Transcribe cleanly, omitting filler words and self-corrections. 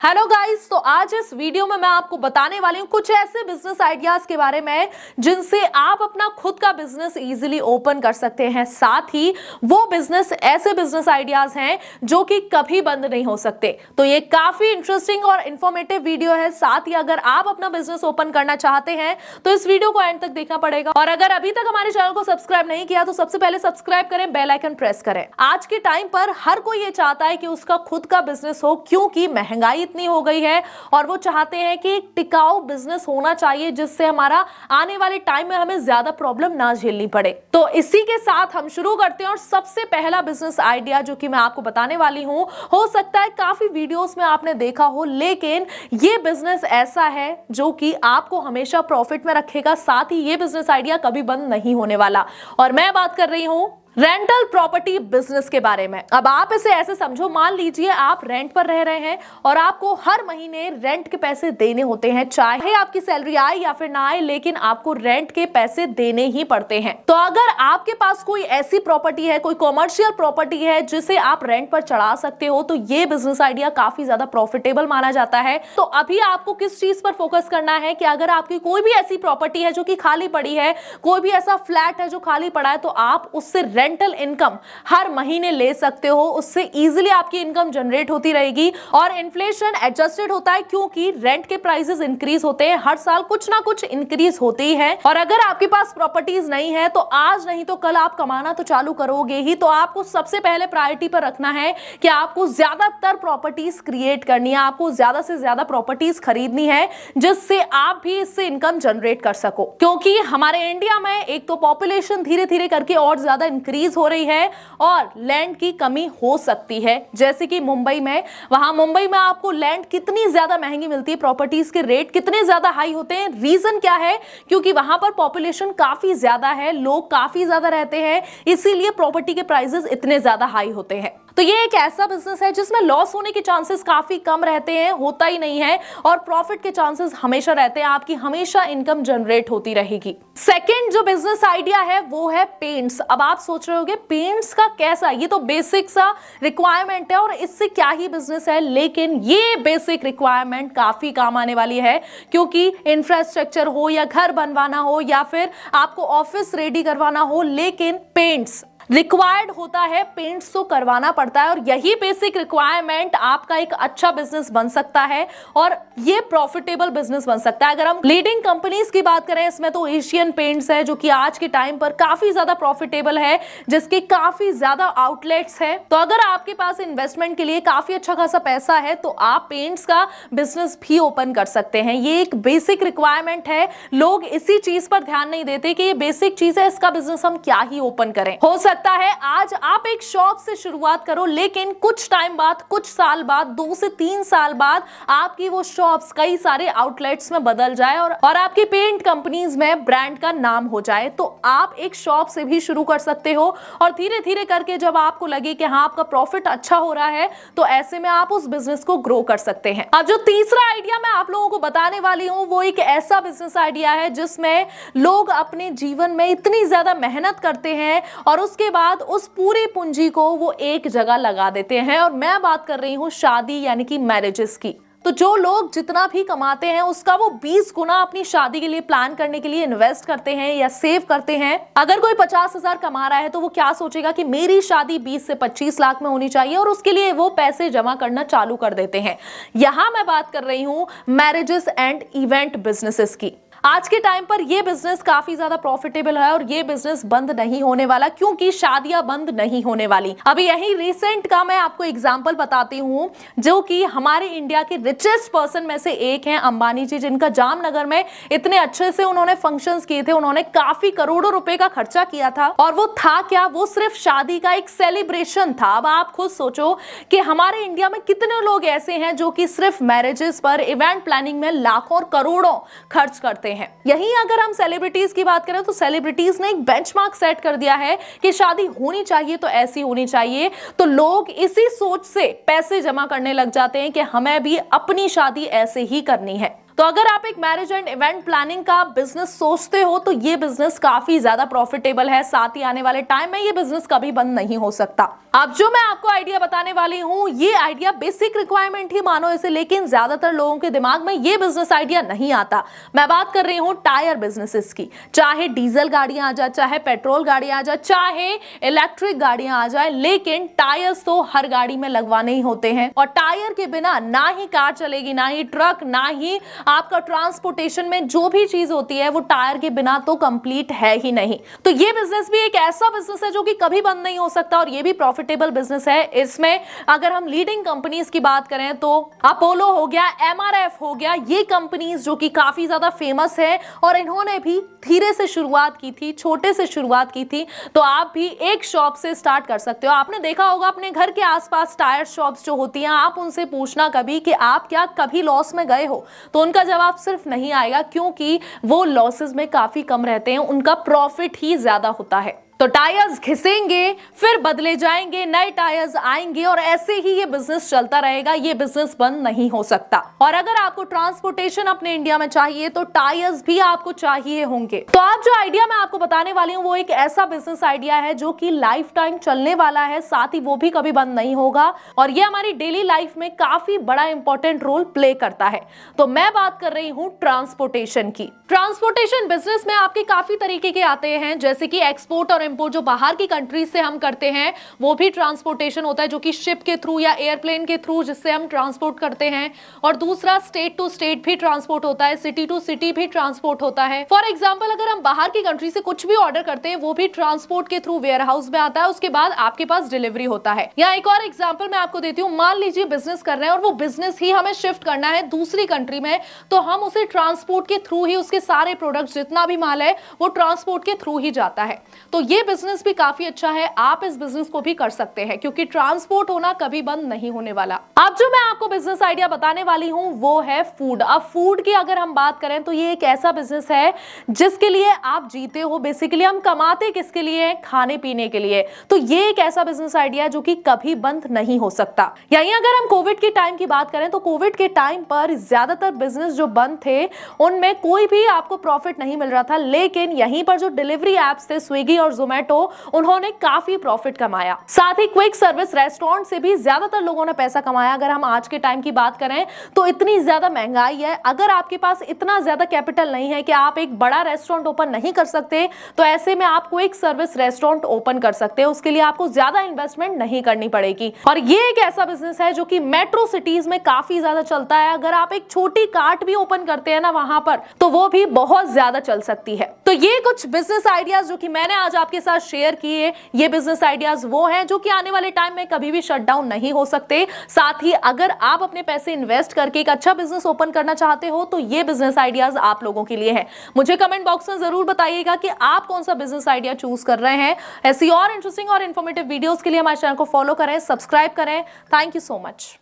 Hello guys, तो आज इस वीडियो में मैं आपको बताने वाली हूँ कुछ ऐसे बिजनेस आइडियाज के बारे में जिनसे आप अपना खुद का बिजनेस इजीली ओपन कर सकते हैं। साथ ही वो बिजनेस ऐसे बिजनेस आइडियाज हैं जो कि कभी बंद नहीं हो सकते। तो ये काफी इंटरेस्टिंग और इन्फॉर्मेटिव वीडियो है। साथ ही अगर आप अपना बिजनेस ओपन करना चाहते हैं तो इस वीडियो को एंड तक देखना पड़ेगा। और अगर अभी तक हमारे चैनल को सब्सक्राइब नहीं किया तो सबसे पहले सब्सक्राइब करें, बेल आइकन प्रेस करें। आज के टाइम पर हर कोई ये चाहता है कि उसका खुद का बिजनेस हो, क्योंकि महंगाई इतनी हो गई है और वो चाहते हैं कि एक टिकाऊ बिजनेस होना चाहिए जिससे हमारा आने वाले टाइम में हमें ज्यादा प्रॉब्लम ना झेलनी पड़े। तो इसी के साथ हम शुरू करते हैं। और सबसे पहला बिजनेस आइडिया जो कि मैं आपको बताने वाली हूं, हो सकता है काफी वीडियोस में आपने देखा हो, लेकिन ये बिजनेस ऐसा है जो कि आपको हमेशा प्रॉफिट में रखेगा। साथ ही ये बिजनेस आइडिया कभी बंद नहीं होने वाला। और मैं बात कर रही हूं रेंटल प्रॉपर्टी बिजनेस के बारे में। अब आप इसे ऐसे समझो, मान लीजिए आप रेंट पर रह रहे हैं और आपको हर महीने रेंट के पैसे देने होते हैं, चाहे आपकी सैलरी आए या फिर ना आए, लेकिन आपको रेंट के पैसे देने ही पड़ते हैं। तो अगर आपके पास कोई ऐसी प्रॉपर्टी है, कोई कॉमर्शियल प्रॉपर्टी है जिसे आप रेंट पर चढ़ा सकते हो, तो ये बिजनेस आइडिया काफी ज्यादा प्रॉफिटेबल माना जाता है। तो अभी आपको किस चीज पर फोकस करना है कि अगर आपकी कोई भी ऐसी प्रॉपर्टी है जो कि खाली पड़ी है, कोई भी ऐसा फ्लैट है जो खाली पड़ा है, तो आप उससे रेंटल इनकम हर महीने ले सकते हो। उससे इजीली आपकी इनकम जनरेट होती रहेगी। और इन्फ्लेशन एडजस्टेड होता है, क्योंकि रेंट के प्राइसेस इंक्रीज होते हैं, हर साल कुछ ना कुछ इंक्रीज होते ही है। और अगर आपके पास प्रॉपर्टीज नहीं है तो आज नहीं तो कल आप कमाना तो चालू करोगे ही। तो आपको सबसे पहले प्रायोरिटी पर रखना है कि आपको ज्यादातर प्रॉपर्टीज क्रिएट करनी है, आपको ज्यादा से ज्यादा प्रॉपर्टीज खरीदनी है जिससे आप भी इससे इनकम जनरेट कर सको। क्योंकि हमारे इंडिया में एक तो पॉपुलेशन धीरे धीरे करके और ज्यादा इंक्रीज हो रही है और लैंड की कमी हो सकती है। जैसे कि मुंबई में, वहां मुंबई में आपको लैंड कितनी ज्यादा महंगी मिलती है, प्रॉपर्टीज के रेट कितने ज्यादा हाई होते हैं। रीजन क्या है? क्योंकि वहां पर पॉपुलेशन काफी ज्यादा है, लोग काफी ज्यादा रहते हैं, इसीलिए प्रॉपर्टी के प्राइसेस इतने ज्यादा हाई होते हैं। तो ये एक ऐसा बिजनेस है जिसमें लॉस होने के चांसेस काफी कम रहते हैं, होता ही नहीं है, और प्रॉफिट के चांसेस हमेशा रहते हैं। आपकी हमेशा इनकम जनरेट होती रहेगी। सेकंड जो बिजनेस आइडिया है वो है पेंट्स। अब आप सोच रहे होंगे पेंट्स का कैसा, ये तो बेसिक सा रिक्वायरमेंट है और इससे क्या ही बिजनेस है। लेकिन ये बेसिक रिक्वायरमेंट काफी काम आने वाली है, क्योंकि इंफ्रास्ट्रक्चर हो या घर बनवाना हो या फिर आपको ऑफिस रेडी करवाना हो, लेकिन पेंट्स रिक्वायर्ड होता है, पेंट्स तो करवाना पड़ता है। और यही बेसिक रिक्वायरमेंट आपका एक अच्छा बिजनेस बन सकता है और ये प्रॉफिटेबल बिजनेस बन सकता है। अगर हम लीडिंग कंपनीज की बात करें, इसमें तो एशियन पेंट्स है जो कि आज के टाइम पर काफी ज्यादा प्रॉफिटेबल है, जिसके काफी ज्यादा आउटलेट्स है। तो अगर आपके पास इन्वेस्टमेंट के लिए काफी अच्छा खासा पैसा है तो आप पेंट्स का बिजनेस भी ओपन कर सकते हैं। ये एक बेसिक रिक्वायरमेंट है, लोग इसी चीज पर ध्यान नहीं देते कि ये बेसिक चीज है, इसका बिजनेस हम क्या ही ओपन करें। हो सकता है आज आप एक शॉप से शुरुआत करो, लेकिन कुछ टाइम बाद, कुछ साल बाद, 2 से 3 साल बाद आपकी वो शॉप्स कई सारे आउटलेट्स में बदल जाए और आपकी पेंट कंपनीज में ब्रांड का नाम हो जाए। तो आप एक शॉप से भी शुरू कर सकते हो और धीरे धीरे करके जब आपको लगे कि हाँ आपका प्रॉफिट अच्छा हो रहा है, तो ऐसे में आप उस बिजनेस को ग्रो कर सकते हैं। अब जो तीसरा आइडिया मैं आप लोगों को बताने वाली हूं वो एक ऐसा बिजनेस आइडिया है जिसमें लोग अपने जीवन में इतनी ज्यादा मेहनत करते हैं और उसके बाद उस पूरी पूंजी को वो एक जगह लगा देते हैं। और मैं बात कर रही हूं शादी यानी कि मैरिजेस की। तो जो लोग जितना भी कमाते हैं उसका वो 20 गुना अपनी शादी के लिए प्लान करने के लिए इन्वेस्ट करते हैं या सेव करते हैं। अगर कोई 50,000 कमा रहा है तो वो क्या सोचेगा कि मेरी शादी 20 से 25 लाख में होनी चाहिए, और उसके लिए वो पैसे जमा करना चालू कर देते हैं। यहां मैं बात कर रही हूं मैरिजेस एंड इवेंट बिजनेसेस की। आज के टाइम पर यह बिजनेस काफी ज्यादा प्रॉफिटेबल है और ये बिजनेस बंद नहीं होने वाला, क्योंकि शादियां बंद नहीं होने वाली। अभी यही रिसेंट का मैं आपको एग्जांपल बताती हूं, जो कि हमारे इंडिया के रिचेस्ट पर्सन में से एक हैं, अंबानी जी, जिनका जामनगर में इतने अच्छे से उन्होंने फंक्शंस किए थे। उन्होंने काफी करोड़ों रुपए का खर्चा किया था और वो था क्या, वो सिर्फ शादी का एक सेलिब्रेशन था। अब आप खुद सोचो कि हमारे इंडिया में कितने लोग ऐसे हैं जो कि सिर्फ मैरिजेस पर, इवेंट प्लानिंग में लाखों और करोड़ों खर्च करते हैं। यहीं अगर हम सेलिब्रिटीज की बात करें तो सेलिब्रिटीज ने एक बेंचमार्क सेट कर दिया है कि शादी होनी चाहिए तो ऐसी होनी चाहिए। तो लोग इसी सोच से पैसे जमा करने लग जाते हैं कि हमें भी अपनी शादी ऐसे ही करनी है। तो अगर आप एक मैरिज एंड इवेंट प्लानिंग का बिजनेस सोचते हो तो ये बिजनेस काफी ज्यादा प्रॉफिटेबल है। साथ ही आने वाले टाइम में ये बिजनेस कभी बंद नहीं हो सकता। अब जो मैं आपको आइडिया बताने वाली हूँ, ये आइडिया बेसिक रिक्वायरमेंट ही मानो इसे, लेकिन ज्यादातर लोगों के दिमाग में ये बिजनेस आइडिया नहीं आता। मैं बात कर रही हूँ टायर बिजनेसेस की। चाहे डीजल गाड़ियां आ जाए, चाहे पेट्रोल गाड़ियां आ जाए, चाहे इलेक्ट्रिक गाड़ियां आ जाए, लेकिन टायर्स तो हर गाड़ी में लगवाने ही होते हैं। और टायर के बिना ना ही कार चलेगी, ना ही ट्रक, ना ही आपका ट्रांसपोर्टेशन में जो भी चीज होती है वो टायर के बिना तो कंप्लीट है ही नहीं। तो ये बिजनेस भी एक ऐसा बिजनेस है जो कि कभी बंद नहीं हो सकता और ये भी प्रॉफिटेबल बिजनेस है। इसमें अगर हम लीडिंग कंपनीज की बात करें तो अपोलो हो गया, एमआरएफ हो गया, ये कंपनीज जो कि काफी ज्यादा फेमस है और इन्होंने भी धीरे से शुरुआत की थी, छोटे से शुरुआत की थी। तो आप भी एक शॉप से स्टार्ट कर सकते हो। आपने देखा होगा अपने घर के आसपास टायर शॉप्स जो होती हैं, आप उनसे पूछना कभी कि आप क्या कभी लॉस में गए हो, तो उनका जवाब सिर्फ नहीं आएगा, क्योंकि वो लॉसेस में काफी कम रहते हैं, उनका प्रॉफिट ही ज्यादा होता है। तो टायर्स घिसेंगे, फिर बदले जाएंगे, नए टायर्स आएंगे और ऐसे ही ये बिजनेस चलता रहेगा। ये बिजनेस बंद नहीं हो सकता। और अगर आपको ट्रांसपोर्टेशन अपने इंडिया में चाहिए तो टायर्स भी आपको चाहिए होंगे। तो आज जो आइडिया मैं आपको बताने वाली हूँ वो एक ऐसा बिजनेस आइडिया है जो कि लाइफ टाइम चलने वाला है, साथ ही वो भी कभी बंद नहीं होगा और ये हमारी डेली लाइफ में काफी बड़ा इंपॉर्टेंट रोल प्ले करता है। तो मैं बात कर रही हूँ ट्रांसपोर्टेशन की। ट्रांसपोर्टेशन बिजनेस में आपके काफी तरीके के आते हैं, जैसे कि एक्सपोर्ट और इंपोर्ट जो बाहर की कंट्रीज से हम करते हैं वो भी ट्रांसपोर्टेशन होता है, जो कि शिप के थ्रू या एयरप्लेन के थ्रू जिससे हम ट्रांसपोर्ट करते हैं। और दूसरा स्टेट टू स्टेट भी ट्रांसपोर्ट होता है, सिटी टू सिटी भी ट्रांसपोर्ट होता है। फॉर एग्जांपल अगर हम बाहर की कंट्री से कुछ भी ऑर्डर करते हैं वो भी ट्रांसपोर्ट के थ्रू वेयर हाउस में आता है, उसके बाद आपके पास डिलीवरी होता है। या एक और एग्जाम्पल मैं आपको देती हूँ, मान लीजिए बिजनेस कर रहे हैं और वो बिजनेस ही हमें शिफ्ट करना है दूसरी कंट्री में, तो हम उसे ट्रांसपोर्ट के थ्रू ही, उसके सारे प्रोडक्ट जितना भी माल है वो ट्रांसपोर्ट के थ्रू ही जाता है। तो ये बिजनेस भी काफी अच्छा है, आप इस बिजनेस को भी कर सकते हैं क्योंकि ट्रांसपोर्ट होना कभी बंद नहीं होने वाला। अब जो मैं आपको बिजनेस आइडिया बताने वाली हूं वो है फूड। अब फूड की अगर हम बात करें तो ये एक ऐसा बिजनेस है जिसके लिए आप जीते हो। बेसिकली हम कमाते किसके लिए? खाने पीने के लिए। तो ये एक ऐसा बिजनेस आइडिया है जो कि कभी बंद नहीं हो सकता। यहीं अगर हम कोविड के टाइम की बात करें तो कोविड के टाइम पर ज्यादातर बिजनेस जो बंद थे उनमें कोई भी आपको प्रॉफिट नहीं मिल रहा था, लेकिन यहीं पर जो डिलीवरी एप्स थे स्विगी और जोमेटो, उन्होंने काफी प्रॉफिट कमाया। साथ ही क्विक सर्विस रेस्टोरेंट से भी ज्यादातर लोगों ने पैसा कमाया। अगर हम आज के टाइम की बात करें तो इतनी ज्यादा महंगाई है, अगर आपके पास इतना ज्यादा कैपिटल नहीं है कि आप एक बड़ा रेस्टोरेंट ओपन नहीं कर सकते, तो ऐसे में आप क्विक सर्विस रेस्टोरेंट ओपन कर सकते हैं। उसके लिए आपको ज्यादा इन्वेस्टमेंट नहीं करनी पड़ेगी। और ये एक ऐसा बिजनेस है जो कि मेट्रो सिटीज में काफी ज्यादा चलता है। अगर आप एक छोटी कार्ट भी ओपन करते हैं ना वहां पर, तो वो भी बहुत ज्यादा चल सकती है। तो ये कुछ बिजनेस आइडियाज जो कि मैंने आज आपके साथ शेयर किए, ये बिजनेस आइडियाज वो हैं जो कि आने वाले टाइम में कभी भी शट डाउन नहीं हो सकते। साथ ही अगर आप अपने पैसे इन्वेस्ट करके एक अच्छा बिजनेस ओपन करना चाहते हो तो ये बिजनेस आइडियाज आप लोगों के लिए हैं। मुझे कमेंट बॉक्स में जरूर बताइएगा कि आप कौन सा बिजनेस आइडिया चूज कर रहे हैं। ऐसी और इंटरेस्टिंग और इन्फॉर्मेटिव वीडियोस के लिए हमारे चैनल को फॉलो करें, सब्सक्राइब करें। Thank you so much.